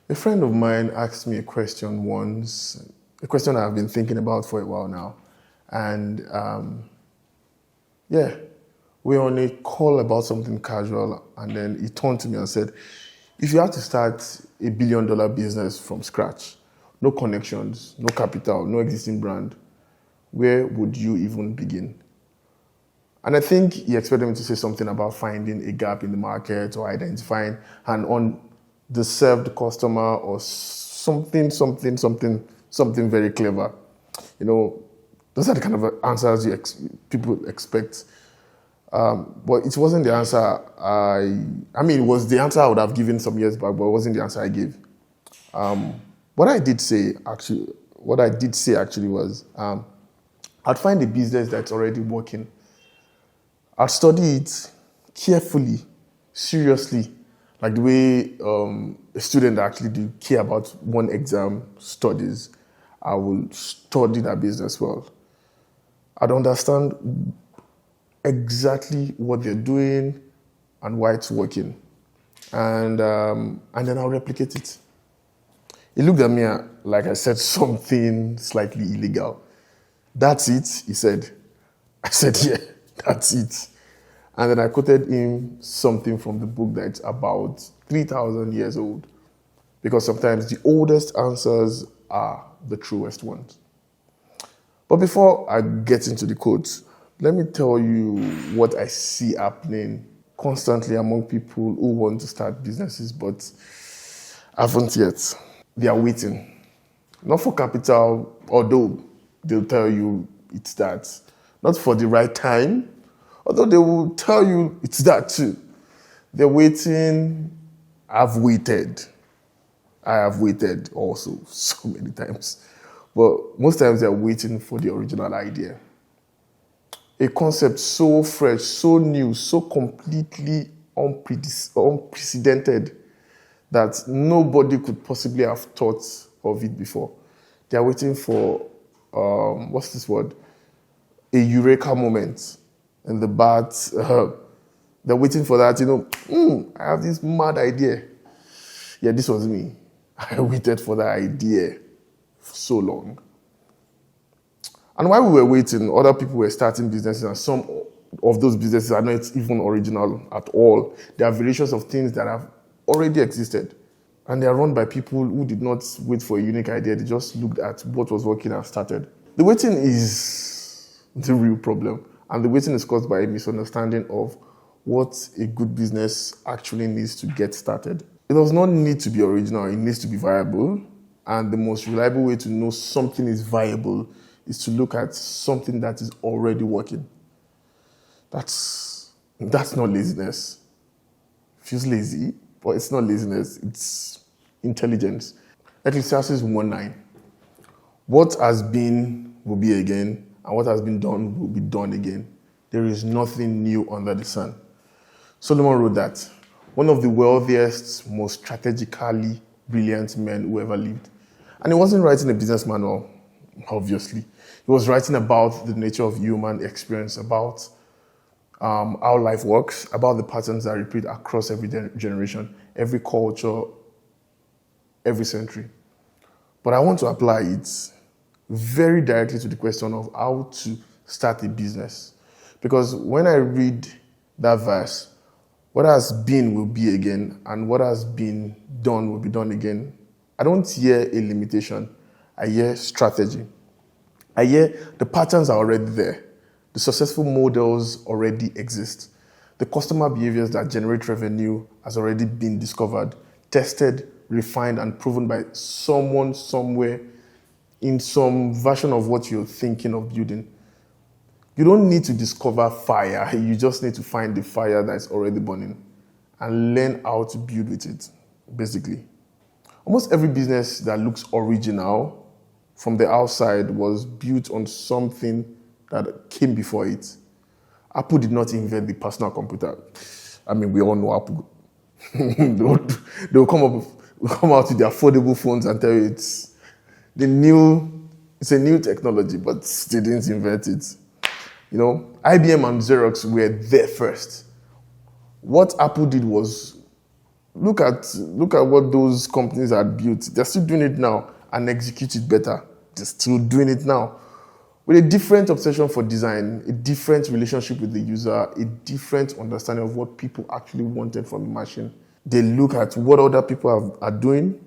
A friend of mine asked me a question once, a question I've been thinking about for a while now. And yeah, we were on a call about something casual, and then he turned to me and said, if you had to start $1 billion business from scratch, no connections, no capital, no existing brand, where would you even begin? And I think he expected me to say something about finding a gap in the market or identifying an undeserved customer or something very clever. You know, those are the kind of answers people expect. But it wasn't the answer I mean, it was the answer I would have given some years back, but it wasn't the answer I gave. What I did say actually was, I'd find a business that's already working. I'd study it carefully, seriously, like the way a student actually do care about one exam studies. I will study that business well. I'd understand exactly what they're doing and why it's working. And then I'll replicate it. He looked at me like I said something slightly illegal. That's it, he said. I said, yeah, that's it. And then I quoted him something from the book that's about 3,000 years old. Because sometimes the oldest answers are the truest ones. But before I get into the quotes, let me tell you what I see happening constantly among people who want to start businesses but haven't yet. They are waiting. Not for capital, although they'll tell you it's that. Not for the right time, although they will tell you it's that too. They're waiting. I've waited. I have waited also so many times. But most times they're waiting for the original idea. A concept so fresh, so new, so completely unprecedented that nobody could possibly have thought of it before. They're waiting for, what's this word? A Eureka moment in the bat. They're waiting for that, I have this mad idea. Yeah, this was me. I waited for that idea for so long. And while we were waiting, other people were starting businesses, and some of those businesses are not even original at all. They are variations of things that have already existed. And they are run by people who did not wait for a unique idea. They just looked at what was working and started. The waiting is the real problem. And the waiting is caused by a misunderstanding of what a good business actually needs to get started. It does not need to be original. It needs to be viable. And the most reliable way to know something is viable is to look at something that is already working. That's not laziness. It feels lazy, but it's not laziness. It's intelligence. Ecclesiastes 1:9. What has been will be again, and what has been done will be done again. There is nothing new under the sun. Solomon wrote that. One of the wealthiest, most strategically brilliant men who ever lived. And he wasn't writing a business manual, obviously. He was writing about the nature of human experience, about how life works, about the patterns that repeat across every generation, every culture, every century. But I want to apply it very directly to the question of how to start a business. Because when I read that verse, what has been will be again, and what has been done will be done again, I don't hear a limitation. I hear strategy. I hear the patterns are already there. The successful models already exist. The customer behaviors that generate revenue has already been discovered, tested, refined, and proven by someone somewhere in some version of what you're thinking of building. You don't need to discover fire. You just need to find the fire that's already burning and learn how to build with it, basically. Almost every business that looks original from the outside was built on something that came before it. Apple did not invent the personal computer. I mean, we all know Apple. They'll come out with the affordable phones and tell you it's a new technology, but they didn't invent it. IBM and Xerox were there first. What Apple did was Look at what those companies had built. They're still doing it now and execute it better. They're still doing it now with a different obsession for design, a different relationship with the user, a different understanding of what people actually wanted from a machine. They look at what other people are doing,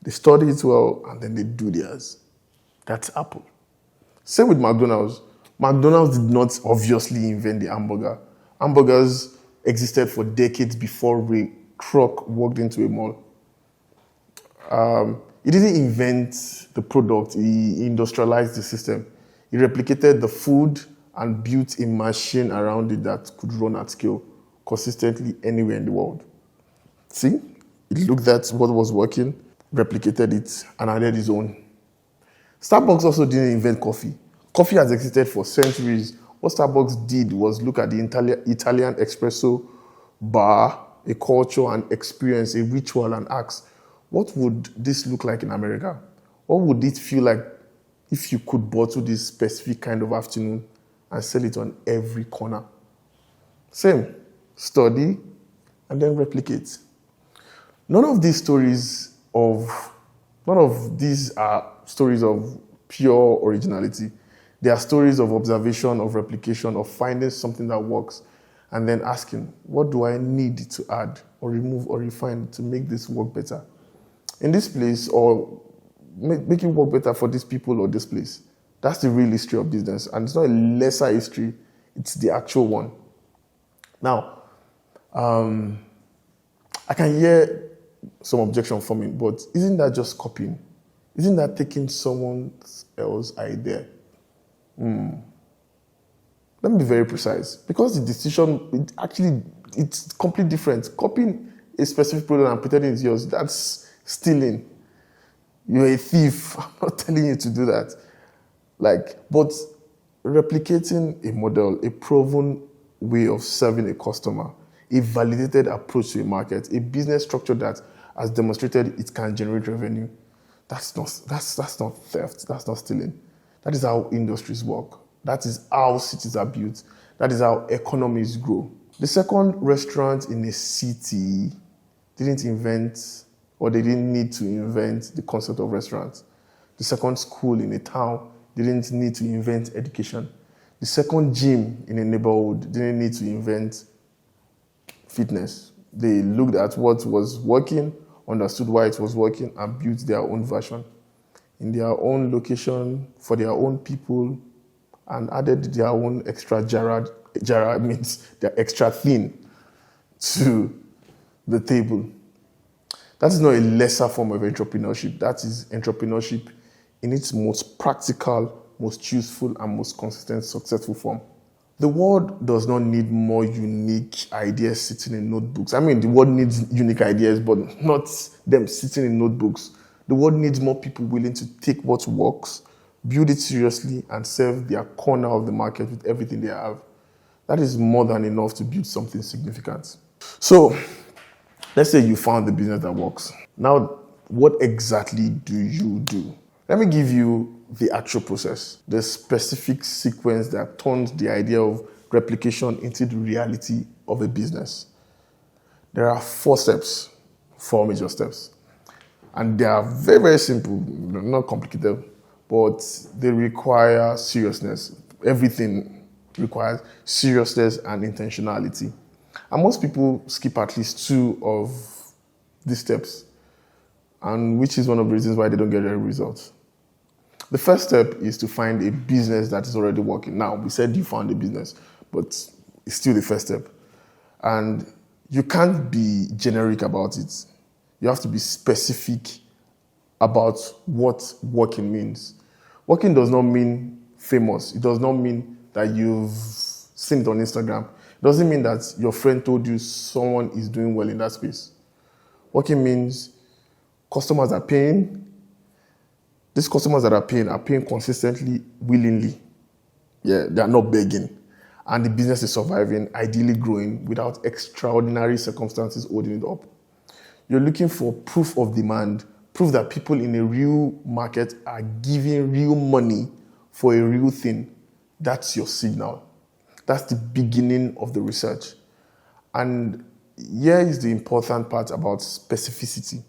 they study it well, and then they do theirs. That's Apple. Same with McDonald's. McDonald's did not obviously invent the hamburger. Hamburgers existed for decades before Ray Kroc walked into a mall. He didn't invent the product, he industrialized the system. He replicated the food and built a machine around it that could run at scale consistently anywhere in the world. See, he looked at what was working, replicated it, and added his own. Starbucks also didn't invent coffee. Coffee has existed for centuries. What Starbucks did was look at the Italian espresso bar, a culture and experience, a ritual, and ask, what would this look like in America? What would it feel like if you could bottle this specific kind of afternoon and sell it on every corner? Same. Study and then replicate. None of these are stories of pure originality. They are stories of observation, of replication, of finding something that works, and then asking, what do I need to add or remove or refine to make this work better in this place, or make it work better for these people or this place? That's the real history of business. And it's not a lesser history, it's the actual one. Now, I can hear some objection from it, but isn't that just copying? Isn't that taking someone else's idea? Let me be very precise. Because the decision, it's completely different. Copying a specific product and pretending it's yours, that's stealing. You're a thief. I'm not telling you to do that. But replicating a model, a proven way of serving a customer, a validated approach to a market, a business structure that has demonstrated it can generate revenue, that's not theft. That's not stealing. That is how industries work. That is how cities are built. That is how economies grow. The second restaurant in a city didn't invent, or they didn't need to invent, the concept of restaurants. The second school in a town didn't need to invent education. The second gym in a neighborhood didn't need to invent fitness. They looked at what was working, understood why it was working, and built their own version in their own location for their own people, and added their own extra jara means their extra thing to the table. That is not a lesser form of entrepreneurship. That is entrepreneurship in its most practical, most useful, and most consistent, successful form. The world does not need more unique ideas sitting in notebooks. I mean, the world needs unique ideas, but not them sitting in notebooks. The world needs more people willing to take what works, build it seriously, and serve their corner of the market with everything they have. That is more than enough to build something significant. So, let's say you found the business that works. Now, what exactly do you do? Let me give you the actual process, the specific sequence that turns the idea of replication into the reality of a business. There are 4 major steps. And they are very, very simple, not complicated, but they require seriousness. Everything requires seriousness and intentionality. And most people skip at least 2 of these steps, and which is one of the reasons why they don't get any results. The first step is to find a business that is already working. Now, we said you found a business, but it's still the first step. And you can't be generic about it. You have to be specific about what working means. Working does not mean famous. It does not mean that you've seen it on Instagram. It doesn't mean that your friend told you someone is doing well in that space. Working means customers are paying. These customers that are paying consistently, willingly. Yeah, they are not begging. And the business is surviving, ideally growing, without extraordinary circumstances holding it up. You're looking for proof of demand, proof that people in a real market are giving real money for a real thing. That's your signal. That's the beginning of the research. And here is the important part about specificity.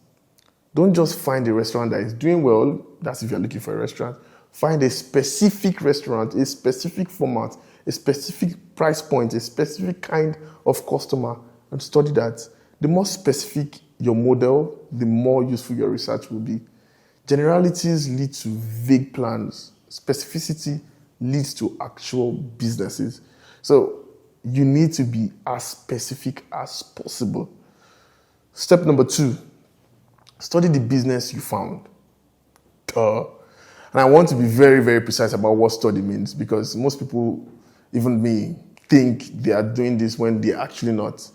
Don't just find a restaurant that is doing well. That's if you're looking for a restaurant. Find a specific restaurant, a specific format, a specific price point, a specific kind of customer, and study that. The more specific your model, the more useful your research will be. Generalities lead to vague plans. Specificity leads to actual businesses. So you need to be as specific as possible. Step number 2, study the business you found. And I want to be very, very precise about what study means, because most people, even me, think they are doing this when they're actually not.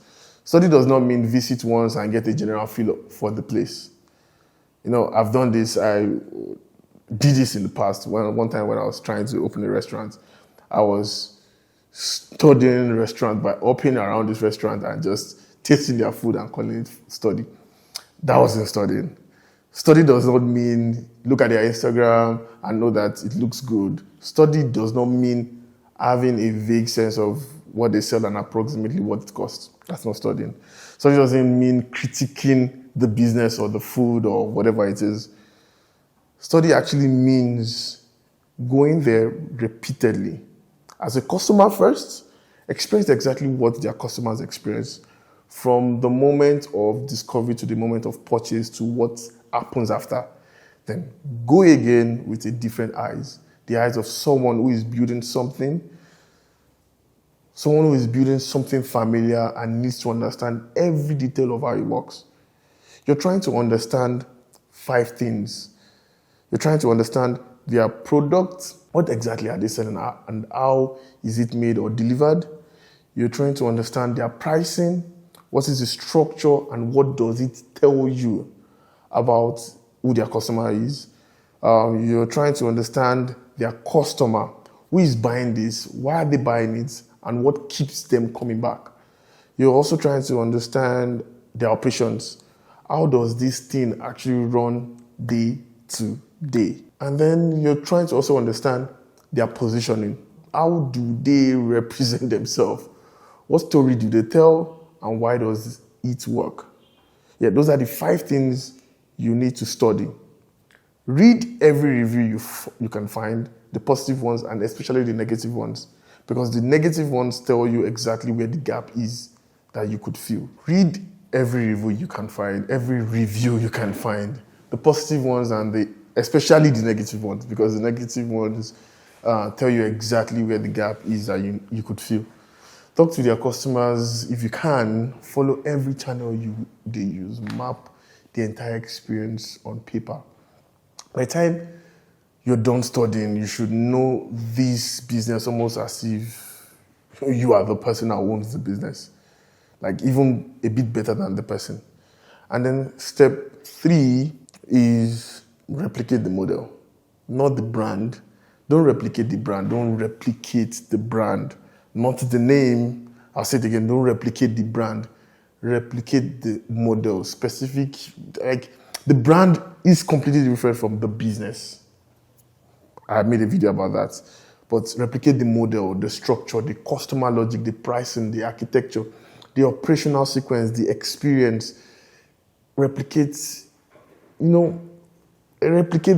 Study does not mean visit once and get a general feel for the place. I've done this. I did this in the past. One time when I was trying to open a restaurant, I was studying the restaurant by hopping around this restaurant and just tasting their food and calling it study. That wasn't studying. Study does not mean look at their Instagram and know that it looks good. Study does not mean having a vague sense of what they sell and approximately what it costs. That's not studying. Study doesn't mean critiquing the business or the food or whatever it is. Study actually means going there repeatedly. As a customer first, experience exactly what their customers experience, from the moment of discovery to the moment of purchase to what happens after. Then go again with a different eyes. The eyes of someone who is building something familiar and needs to understand every detail of how it works. You're trying to understand 5 things. You're trying to understand their product, what exactly are they selling and how is it made or delivered. You're trying to understand their pricing, what is the structure and what does it tell you about who their customer is. You're trying to understand their customer, who is buying this, why are they buying it, and what keeps them coming back. You're also trying to understand their operations. How does this thing actually run day to day? And then you're trying to also understand their positioning. How do they represent themselves? What story do they tell, and why does it work? Yeah, those are the 5 things you need to study. Read every review you can find, the positive ones and especially the negative ones, because the negative ones tell you exactly where the gap is that you could fill. Read every review you can find, the positive ones and especially the negative ones, because the negative ones tell you exactly where the gap is that you could fill. Talk to their customers if you can. Follow every channel they use. Map the entire experience on paper. By the time you're done studying, you should know this business almost as if you are the person that owns the business. Like even a bit better than the person. And then step 3 is replicate the model, not the brand. Don't replicate the brand. Don't replicate the brand. Not the name. I'll say it again. Don't replicate the brand. Replicate the model. Specific, like the brand is completely different from the business. I made a video about that. But replicate the model, the structure, the customer logic, the pricing, the architecture, the operational sequence, the experience. Replicate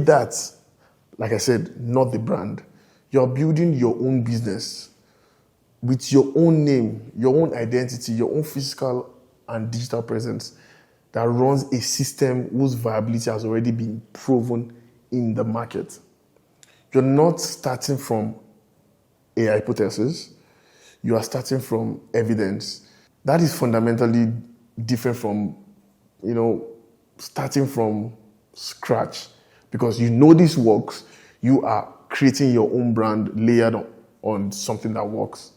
that. Like I said, not the brand. You're building your own business with your own name, your own identity, your own physical and digital presence that runs a system whose viability has already been proven in the market. You're not starting from a hypothesis. You are starting from evidence. That is fundamentally different from, starting from scratch, because this works. You are creating your own brand layered on something that works.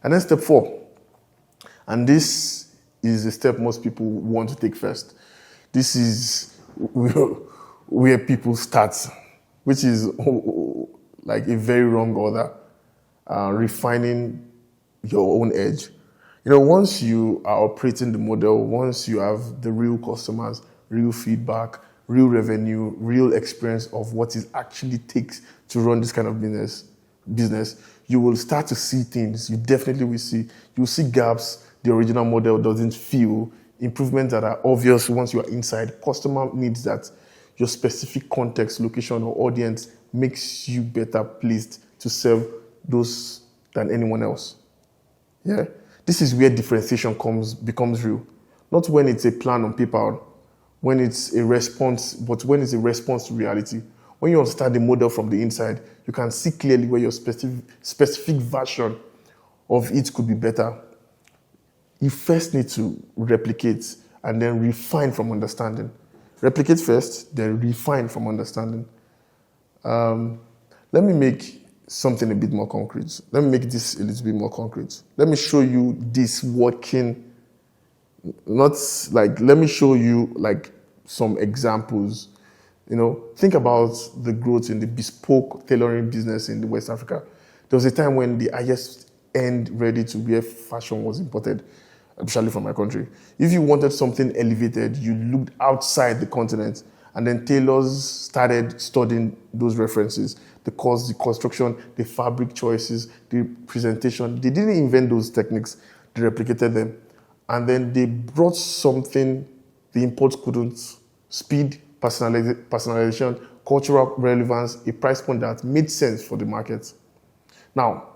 And then step 4, and this is the step most people want to take first. This is where people start, which is like a very wrong order, refining your own edge. Once you are operating the model, once you have the real customers, real feedback, real revenue, real experience of what it actually takes to run this kind of business, you will start to see things. You definitely will see. You'll see gaps the original model doesn't feel, improvements that are obvious once you are inside, customer needs that your specific context, location, or audience makes you better placed to serve those than anyone else. Yeah? This is where differentiation becomes real. Not when it's a plan on paper, when it's a response, but when it's a response to reality. When you understand the model from the inside, you can see clearly where your specific version of it could be better. You first need to replicate and then refine from understanding. Replicate first, then refine from understanding. Let me make something a bit more concrete. Let me make this a little bit more concrete. Let me show you this working, not like, let me show you like some examples. Think about the growth in the bespoke tailoring business in the West Africa. There was a time when the highest end ready-to-wear fashion was imported, especially from my country. If you wanted something elevated, you looked outside the continent, and then tailors started studying those references, the cost, the construction, the fabric choices, the presentation. They didn't invent those techniques, they replicated them. And then they brought something the imports couldn't: speed, personalization, cultural relevance, a price point that made sense for the market. Now,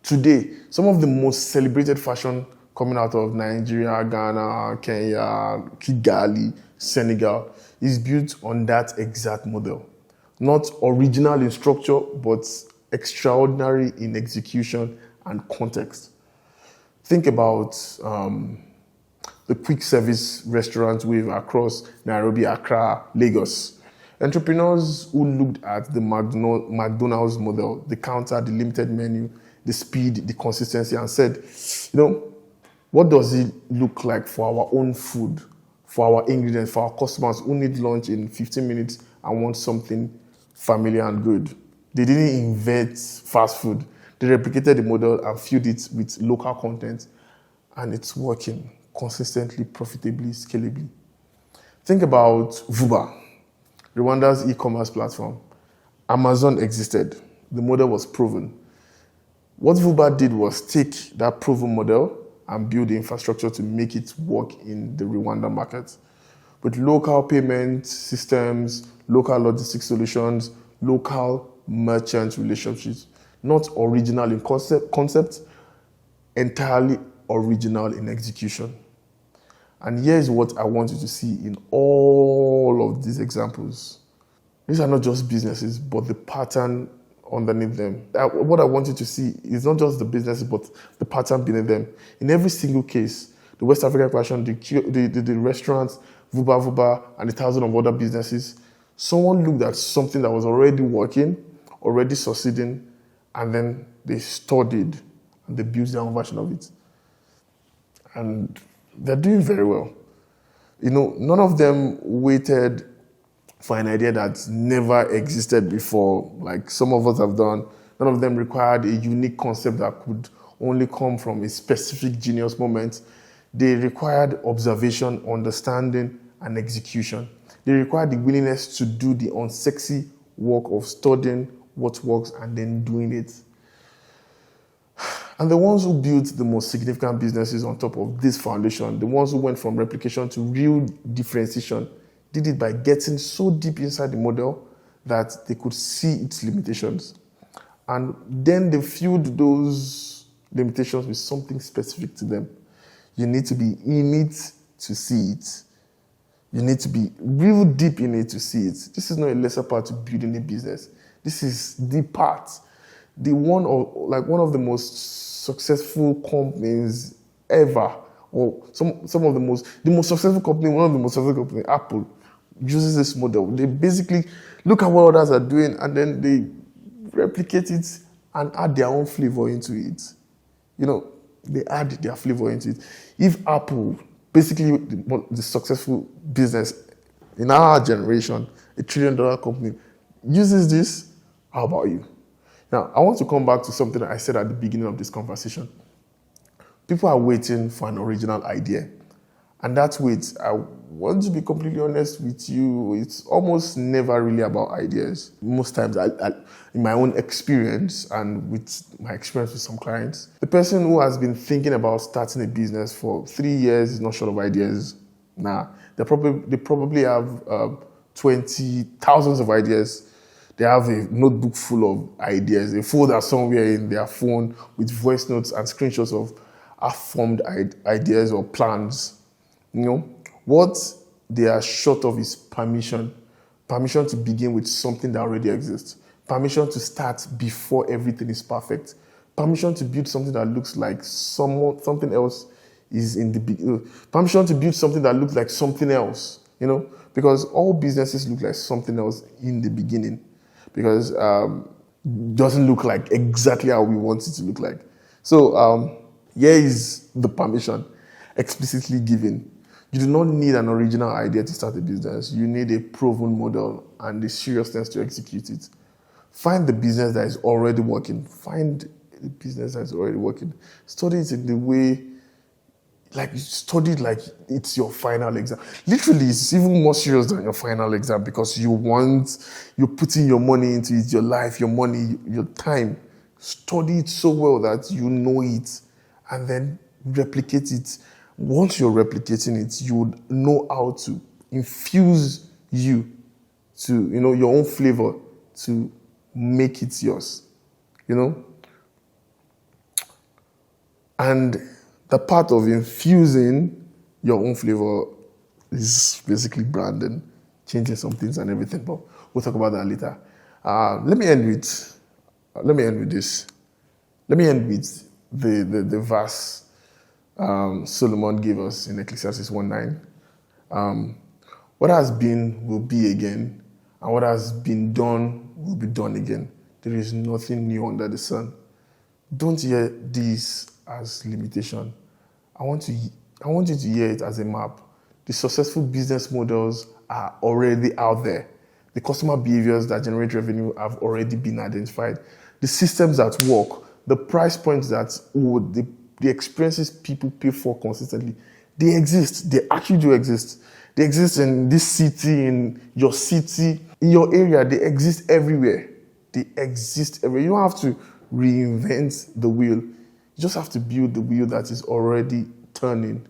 today, some of the most celebrated fashion coming out of Nigeria, Ghana, Kenya, Kigali, Senegal is built on that exact model. Not original in structure, but extraordinary in execution and context. Think about the quick service restaurant wave across Nairobi, Accra, Lagos. Entrepreneurs who looked at the McDonald's model, the counter, the limited menu, the speed, the consistency, and said, what does it look like for our own food, for our ingredients, for our customers who need lunch in 15 minutes and want something familiar and good? They didn't invent fast food. They replicated the model and filled it with local content, and it's working consistently, profitably, scalably. Think about Vuba, Rwanda's e-commerce platform. Amazon existed. The model was proven. What Vuba did was take that proven model and build the infrastructure to make it work in the Rwanda market. With local payment systems, local logistics solutions, local merchant relationships. Not original in concept, entirely original in execution. And here's what I want you to see in all of these examples. These are not just businesses, but the pattern underneath them. What I want you to see is not just the businesses, but the pattern beneath them. In every single case, the West African fashion, the restaurants, Vuba, and 1,000 of other businesses, someone looked at something that was already working, already succeeding, and then they studied and they built their own version of it. And they're doing very well. None of them waited for an idea that never existed before, like some of us have done. None of them required a unique concept that could only come from a specific genius moment. They required observation, understanding, and execution. They required the willingness to do the unsexy work of studying what works and then doing it. And the ones who built the most significant businesses on top of this foundation, the ones who went from replication to real differentiation, did it by getting so deep inside the model that they could see its limitations. And then they filled those limitations with something specific to them. You need to be in it to see it. You need to be real deep in it to see it. This is not a lesser part to building a business. This is the part. One of the most successful companies ever, or the most successful company, one of the most successful companies, Apple, uses this model. They basically look at what others are doing and then they replicate it and add their own flavor into it. They add their flavor into it. If Apple, basically the successful business in our generation, $1 trillion company, uses this, how about you? Now, I want to come back to something that I said at the beginning of this conversation. People are waiting for an original idea. And that's wait, I want to be completely honest with you, it's almost never really about ideas. Most times, in my own experience and with my experience with some clients, the person who has been thinking about starting a business for 3 years is not short of ideas. Nah, they probably have 20 thousands of ideas. They have a notebook full of ideas, a folder somewhere in their phone with voice notes and screenshots of half-formed ideas or plans. What they are short of is permission. Permission to begin with something that already exists. Permission to start before everything is perfect. Permission to build something that looks like something else is in the beginning. Permission to build something that looks like something else, because all businesses look like something else in the beginning, because it doesn't look like exactly how we want it to look like. So here is the permission explicitly given. You do not need an original idea to start a business. You need a proven model and the seriousness to execute it. Find the business that is already working. Find the business that is already working. Study it in the way, like you study it like it's your final exam. Literally, it's even more serious than your final exam, because you're putting your money into it, your life, your money, your time. Study it so well that you know it, and then replicate it. Once you're replicating it, you would know how to infuse your own flavor to make it yours, And the part of infusing your own flavor is basically branding, changing some things and everything, but we'll talk about that later. Let me end with this. Let me end with the verse Solomon gave us in Ecclesiastes 1:9. What has been will be again, and what has been done will be done again. There is nothing new under the sun. Don't hear this as limitation. I want you to hear it as a map. The successful business models are already out there. The customer behaviors that generate revenue have already been identified. The systems that work, the price points that the experiences people pay for consistently, they exist. They actually do exist. They exist in this city, in your city, in your area. They exist everywhere. They exist everywhere. You don't have to reinvent the wheel. You just have to build the wheel that is already turning.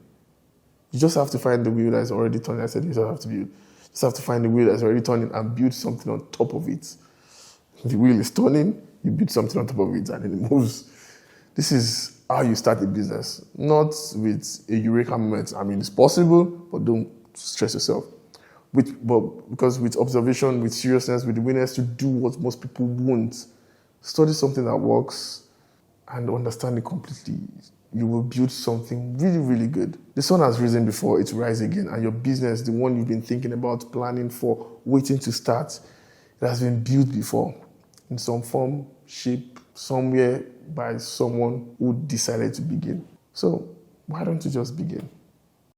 You just have to find the wheel that is already turning. I said you just have to build. You just have to find the wheel that's already turning and build something on top of it. The wheel is turning, you build something on top of it, and then it moves. This is how you start a business, not with a Eureka moment. I mean, it's possible, but don't stress yourself. Because with observation, with seriousness, with the willingness to do what most people won't, study something that works and understand it completely, you will build something really, really good. The sun has risen before it rise again, and your business, the one you've been thinking about, planning for, waiting to start, it has been built before in some form, shape, somewhere by someone who decided to begin. So why don't you just begin?